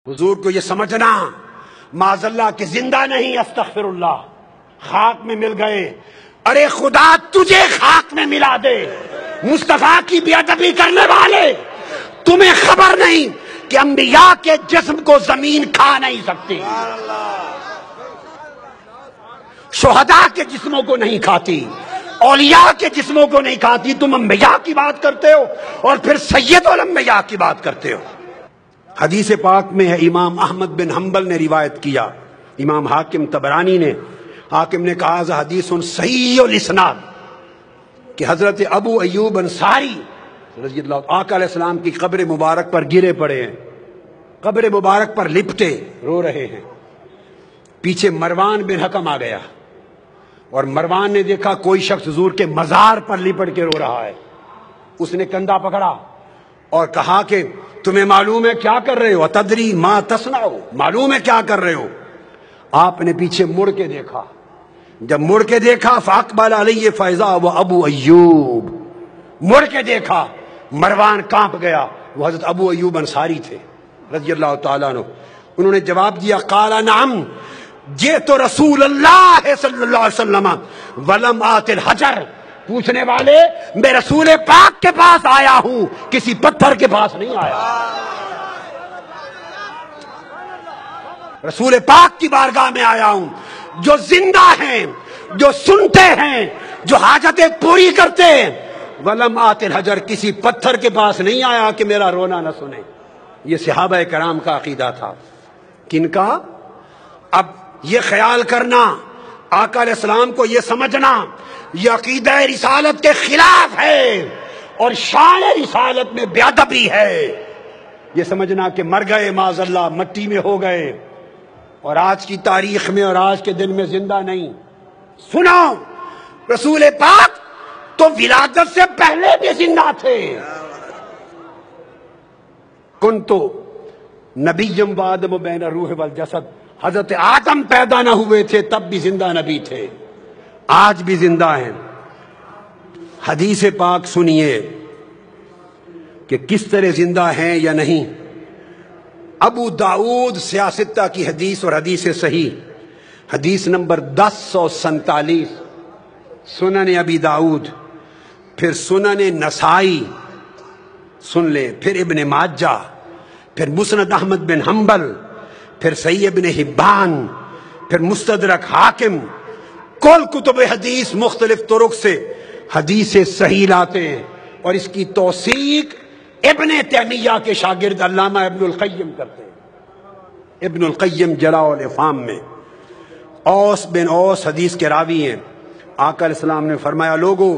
حضور کو یہ سمجھنا معاذ اللہ کہ زندہ نہیں، استغفر اللہ، خاک میں مل گئے۔ ارے خدا تجھے خاک میں ملا دے، مصطفیٰ کی بے ادبی کرنے والے، تمہیں خبر نہیں کہ انبیاء کے جسم کو زمین کھا نہیں سکتی، شہداء کے جسموں کو نہیں کھاتی، اولیاء کے جسموں کو نہیں کھاتی۔ تم انبیاء کی بات کرتے ہو اور پھر سید الانبیاء کی بات کرتے ہو۔ حدیث پاک میں ہے، امام احمد بن حنبل نے روایت کیا، امام حاکم طبرانی نے، حاکم نے کہا ذا حدیث صحیح الاسناد، کہ حضرت ابو ایوب انصاری رضی اللہ آقا علیہ السلام کی قبر مبارک پر گرے پڑے ہیں، قبر مبارک پر لپٹے رو رہے ہیں۔ پیچھے مروان بن حکم آ گیا اور مروان نے دیکھا کوئی شخص حضور کے مزار پر لپٹ کے رو رہا ہے۔ اس نے کندھا پکڑا اور کہا کہ تمہیں معلوم ہے کیا کر رہے ہو؟ اتدری ما تصنع، معلوم ہے کیا کر رہے ہو؟ آپ نے پیچھے مڑ کے دیکھا، جب مڑ کے دیکھا فاقبل علیہ فیضا و ابو ایوب، مڑ کے دیکھا مروان کانپ گیا، وہ حضرت ابو ایوب انصاری تھے رضی اللہ تعالیٰ عنہ۔ انہوں نے جواب دیا قال نعم جئت رسول اللہ صلی اللہ علیہ وسلم ولم آت الحجر، پوچھنے والے میں رسول پاک کے پاس آیا ہوں، کسی پتھر کے پاس نہیں آیا۔ رسول پاک کی بارگاہ میں آیا ہوں، جو زندہ ہیں، جو سنتے ہیں، جو حاجتیں پوری کرتے ہیں۔ ولم آت الحجر، کسی پتھر کے پاس نہیں آیا کہ میرا رونا نہ سنے۔ یہ صحابہ کرام کا عقیدہ تھا۔ کن کا؟ اب یہ خیال کرنا، آقا علیہ السلام کو یہ سمجھنا یہ عقیدہ رسالت کے خلاف ہے اور شان رسالت میں بے ادبی ہے۔ یہ سمجھنا کہ مر گئے معاذ اللہ، مٹی میں ہو گئے اور آج کی تاریخ میں اور آج کے دن میں زندہ نہیں۔ سنو، رسول پاک تو ولادت سے پہلے بھی زندہ تھے۔ کنتو نبیم وآدم بین الروح والجسد، حضرت آدم پیدا نہ ہوئے تھے تب بھی زندہ نبی تھے، آج بھی زندہ ہیں۔ حدیث پاک سنیے کہ کس طرح زندہ ہیں یا نہیں۔ ابو داؤد سیاستہ کی حدیث اور حدیث صحیح، حدیث نمبر 1047، سنن ابی داؤد، پھر سنن نسائی سن لیں، پھر ابن ماجہ، پھر مسند احمد بن حنبل، پھر صحیح ابن حبان، پھر مستدرک حاکم، کل کتب حدیث مختلف طرق سے حدیث صحیح لاتے ہیں اور اس کی توثیق ابن تیمیہ کے شاگرد علامہ ابن القیم کرتے ہیں۔ ابن القیم جلاء الافہام میں اوس بن اوس حدیث کے راوی ہیں۔ آقا علیہ السلام نے فرمایا لوگو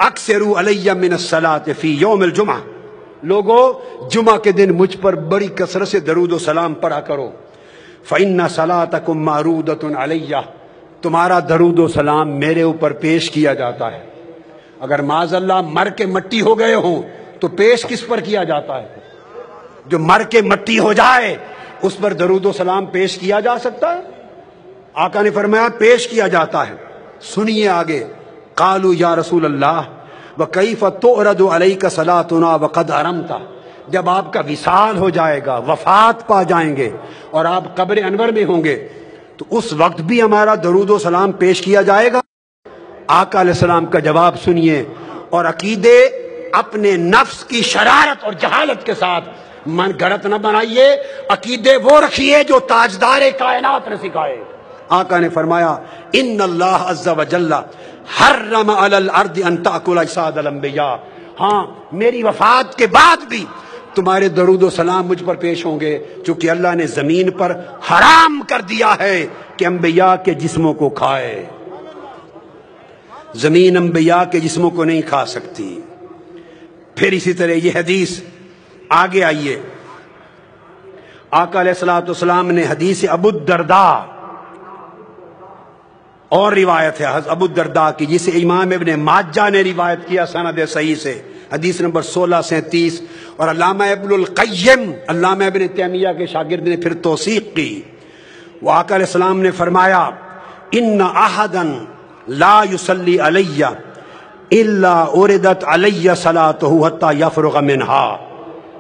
اکثروا علی من الصلاۃ فی یوم الجمعہ، لوگو جمعہ کے دن مجھ پر بڑی کثرت سے درود و سلام پڑھا کرو۔ فإن صلاتکم معروضۃ علیہ، تمہارا درود و سلام میرے اوپر پیش کیا جاتا ہے۔ اگر معاذ اللہ مر کے مٹی ہو گئے ہوں تو پیش کس پر کیا جاتا ہے؟ جو مر کے مٹی ہو جائے اس پر درود و سلام پیش کیا جا سکتا ہے؟ آقا نے فرمایا پیش کیا جاتا ہے۔ سنیے آگے، قالوا یا رسول اللہ وکیف تعرض علیک صلاتنا وقد ارمت، جب آپ کا وصال ہو جائے گا، وفات پا جائیں گے اور آپ قبر انور میں ہوں گے تو اس وقت بھی ہمارا درود و سلام پیش کیا جائے گا؟ آقا علیہ السلام کا جواب سنیے اور عقیدے اپنے نفس کی شرارت اور جہالت کے ساتھ من گھڑت نہ بنائیے، عقیدے وہ رکھیے جو تاجدار کائنات نے سکھائے۔ آقا نے فرمایا ان اللہ عز وجل حرم علی الارض ان تاکل اجساد الانبیاء، ہاں میری وفات کے بعد بھی تمہارے درود و سلام مجھ پر پیش ہوں گے، چونکہ اللہ نے زمین پر حرام کر دیا ہے کہ انبیاء کے جسموں کو کھائے، زمین انبیاء کے جسموں کو نہیں کھا سکتی۔ پھر اسی طرح یہ حدیث آگے آئیے، آقا علیہ السلام نے حدیث ابو الدرداء اور روایت ہے ابو الدرداء کی، جسے امام ابن ماجہ نے روایت کیا سند صحیح سے، حدیث نمبر 1637، اور علامہ ابن القیم، علامہ ابن تیمیہ کے شاگرد نے پھر توثیق کی۔ وہ آقا علیہ السلام نے فرمایا ان احدا لا یصلی علی الا اوردت علی صلاتہ حتی یفرغ منہا،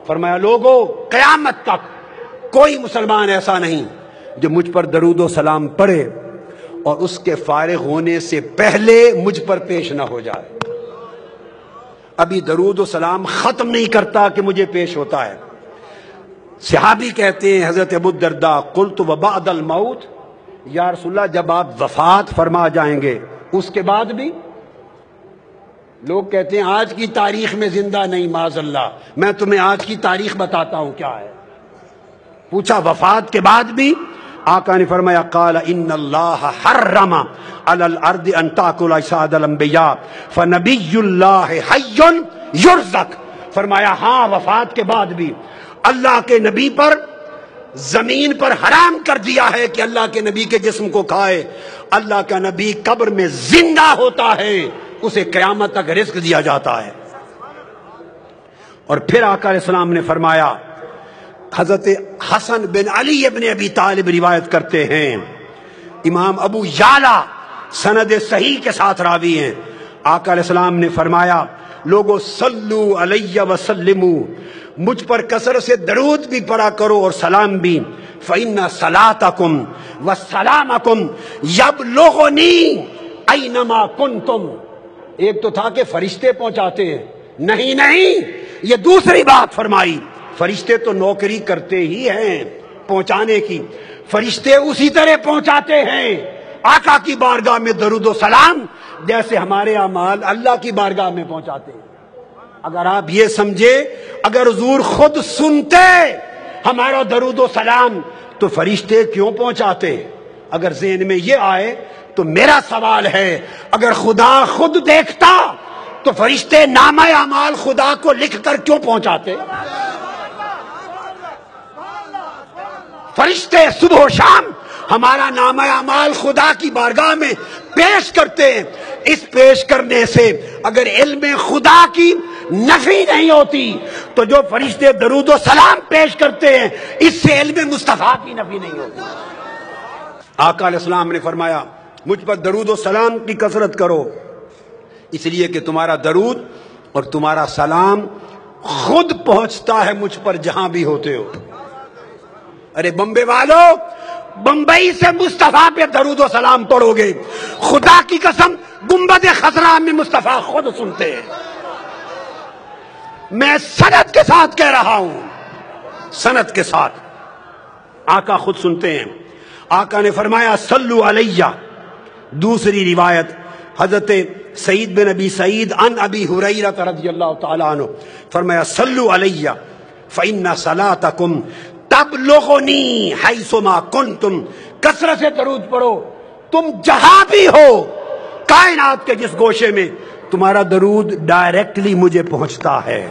فرمایا لوگو قیامت تک کوئی مسلمان ایسا نہیں جو مجھ پر درود و سلام پڑھے اور اس کے فارغ ہونے سے پہلے مجھ پر پیش نہ ہو جائے. ابھی درود و سلام ختم نہیں کرتا کہ مجھے پیش ہوتا ہے. صحابی کہتے ہیں حضرت ابو الدرداء قلت وبعد الموت، یا رسول اللہ جب آپ وفات فرما جائیں گے اس کے بعد بھی؟ لوگ کہتے ہیں آج کی تاریخ میں زندہ نہیں، معاذ اللہ. میں تمہیں آج کی تاریخ بتاتا ہوں کیا ہے. پوچھا وفات کے بعد بھی؟ آقا نے فرمایا قال ان اللہ حرم علی الارض ان تاکل اجساد الانبیاء فنبی اللہ حی یرزق. فرمایا ہاں وفات کے بعد بھی اللہ کے نبی پر زمین پر حرام کر دیا ہے کہ اللہ کے نبی کے جسم کو کھائے. اللہ کا نبی قبر میں زندہ ہوتا ہے، اسے قیامت تک رزق دیا جاتا ہے. اور پھر آقا علیہ السلام نے فرمایا، حضرت حسن بن علی ابن ابی طالب روایت کرتے ہیں، امام ابو یعلا سند صحیح کے ساتھ راوی ہیں، آقا علیہ السلام نے فرمایا لوگو صلو علی وسلمو، مجھ پر کثرت سے درود بھی پڑھا کرو اور سلام بھی. فإن صلاتکم وسلامکم یبلغنی اینما کنتم. ایک تو تھا کہ فرشتے پہنچاتے ہیں، نہیں یہ دوسری بات فرمائی. فرشتے تو نوکری کرتے ہی ہیں پہنچانے کی، فرشتے اسی طرح پہنچاتے ہیں آقا کی بارگاہ میں درود و سلام جیسے ہمارے اعمال اللہ کی بارگاہ میں پہنچاتے ہیں. اگر آپ یہ سمجھے اگر حضور خود سنتے ہمارا درود و سلام تو فرشتے کیوں پہنچاتے؟ اگر ذہن میں یہ آئے تو میرا سوال ہے اگر خدا خود دیکھتا تو فرشتے نامہ اعمال خدا کو لکھ کر کیوں پہنچاتے؟ فرشتے صبح و شام ہمارا نامہ اعمال خدا کی بارگاہ میں پیش کرتے ہیں. اس پیش کرنے سے اگر علم خدا کی نفی نہیں ہوتی تو جو فرشتے درود و سلام پیش کرتے ہیں اس سے علم مصطفیٰ کی نفی نہیں ہوتی. آقا علیہ السلام نے فرمایا مجھ پر درود و سلام کی کثرت کرو، اس لیے کہ تمہارا درود اور تمہارا سلام خود پہنچتا ہے مجھ پر جہاں بھی ہوتے ہو. ارے بمبے والو، بمبئی سے مصطفیٰ پہ درود و سلام پڑھو گے، خدا کی قسم گنبد خضرا میں مصطفیٰ خود سنتے ہیں. میں سند کے ساتھ کہہ رہا ہوں، سند کے ساتھ آقا خود سنتے ہیں. آقا نے فرمایا صلو علیہ. دوسری روایت حضرت سعید بن ابی سعید عن ابی ہریرہ رضی اللہ تعالی عنہ فرمایا صلو علیہ فإن صلاتکم تبلغنی حیثما کنتم. کثرت سے درود پڑھو، تم جہاں بھی ہو کائنات کے جس گوشے میں تمہارا درود ڈائریکٹلی مجھے پہنچتا ہے،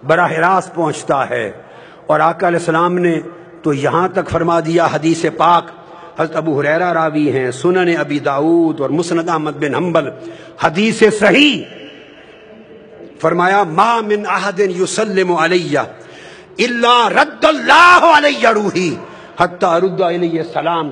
براہ راست پہنچتا ہے. اور آقا علیہ السلام نے تو یہاں تک فرما دیا، حدیث پاک حضرت ابو ہریرہ راوی ہیں، سنن ابی داؤد اور مسند احمد بن حنبل، حدیث صحیح فرمایا ما من احد یسلم علیہ الا رد اللہ علیہ روحی حتی ارد علیہ السلام.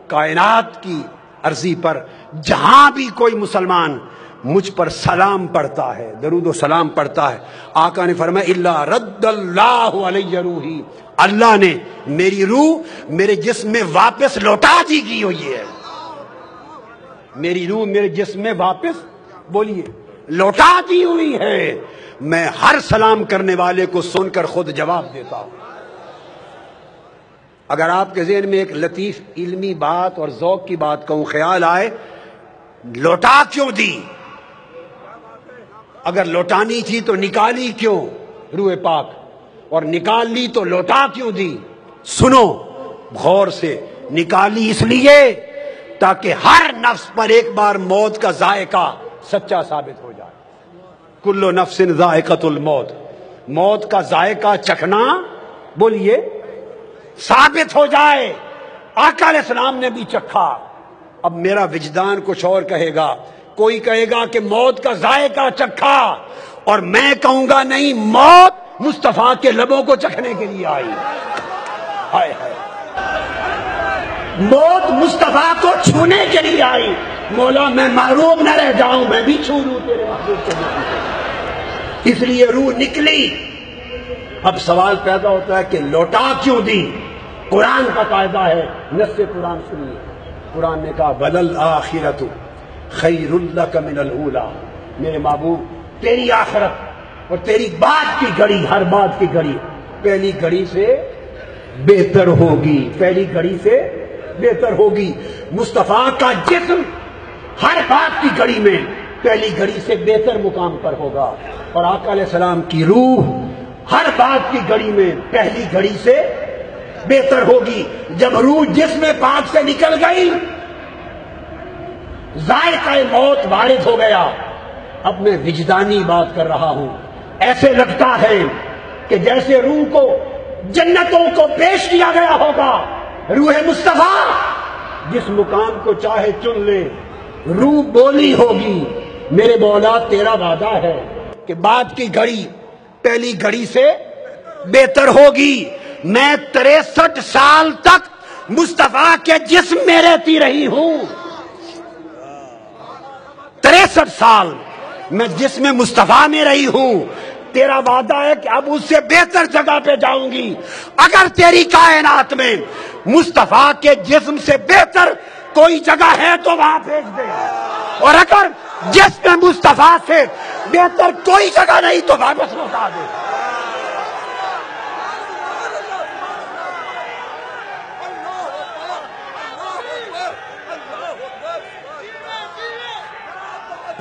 کائنات کی عرضی پر جہاں بھی کوئی مسلمان مجھ پر سلام پڑھتا ہے، درود و سلام پڑھتا ہے، آقا نے فرمایا الا رد اللہ علیہ روحی، اللہ نے میری روح میرے جسم میں واپس لوٹا دی کی ہوئی ہے. میری روح میرے جسم میں واپس بولیے لوٹا دی ہوئی ہے. میں ہر سلام کرنے والے کو سن کر خود جواب دیتا ہوں. اگر آپ کے ذہن میں ایک لطیف علمی بات اور ذوق کی بات کہوں، خیال آئے لوٹا کیوں دی؟ اگر لوٹانی تھی تو نکالی کیوں روح پاک، اور نکال لی تو لوٹا کیوں دی؟ سنو غور سے، نکالی اس لیے تاکہ ہر نفس پر ایک بار موت کا ذائقہ سچا ثابت ہو جائے. کل نفس ذائقۃ الموت، موت کا ذائقہ چکھنا بولیے ثابت ہو جائے. آقا علیہ السلام نے بھی چکھا. اب میرا وجدان کچھ اور کہے گا، کوئی کہے گا کہ موت کا ذائقہ چکھا، اور میں کہوں گا نہیں، موت مصطفیٰ کے لبوں کو چکھنے کے لیے آئی. ہائے ہائے، موت مصطفیٰ کو چھونے کے لیے آئی. مولا میں محروم نہ رہ جاؤں، میں بھی چھو لوں تیرے محبوب کے. اس لیے روح نکلی. اب سوال پیدا ہوتا ہے کہ لوٹا کیوں دی؟ قرآن کا قاعدہ ہے، نص قرآن سنیے، قرآن نے کہا بَلَلْ آخِرَةُ خَيْرٌ لَكَ مِنَ الْأُولَىٰ، میرے محبوب تیری آخرت اور تیری بعد کی گھڑی، ہر بعد کی گھڑی پہلی گھڑی سے بہتر ہوگی، پہلی گھڑی سے بہتر ہوگی۔ مصطفیٰ کا جسم ہر بات کی گھڑی میں پہلی گھڑی سے بہتر مقام پر ہوگا، اور آقا علیہ السلام کی روح ہر بات کی گھڑی میں پہلی گھڑی سے بہتر ہوگی۔ جب روح جسم پاک سے نکل گئی، ذائقہ موت وارد ہو گیا۔ اب میں وجدانی بات کر رہا ہوں، ایسے لگتا ہے کہ جیسے روح کو جنتوں کو پیش کیا گیا ہوگا۔ روح مصطفیٰ جس مقام کو چاہے چن لے، روح بولی ہوگی میرے مولا تیرا وعدہ ہے کہ بعد کی گھڑی پہلی گھڑی سے بہتر ہوگی۔ میں 63 سال تک مصطفیٰ کے جسم میں رہتی رہی ہوں، 63 سال میں جسم مصطفیٰ میں رہی ہوں۔ تیرا وعدہ ہے کہ اب اس سے بہتر جگہ پہ جاؤں گی۔ اگر تیری کائنات میں مصطفیٰ کے جسم سے بہتر کوئی جگہ ہے تو وہاں بھیج دے، اور اگر جسم مصطفیٰ سے بہتر کوئی جگہ نہیں تو واپس لوٹا دے۔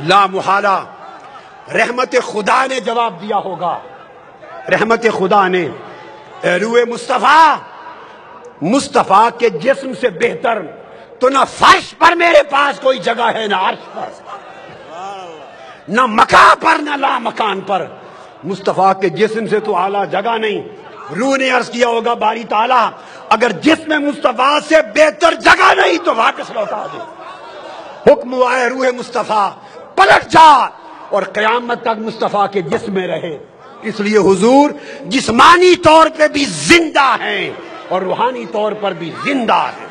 لا محالہ رحمت خدا نے جواب دیا ہوگا، رحمت خدا نے، روح مصطفیٰ کے جسم سے بہتر تو نہ فرش پر میرے پاس کوئی جگہ ہے، نہ عرش پر، نہ مکان پر، نہ لا مکان پر۔ مصطفیٰ کے جسم سے تو اعلیٰ جگہ نہیں۔ روح نے عرض کیا ہوگا باری تعالیٰ اگر جسم مصطفیٰ سے بہتر جگہ نہیں تو واپس لوٹا دے۔ حکم ہوا ہے روح مصطفیٰ پلٹ جا اور قیامت تک مصطفیٰ کے جسم میں رہے۔ اس لیے حضور جسمانی طور پہ بھی زندہ ہیں اور روحانی طور پر بھی زندہ ہیں۔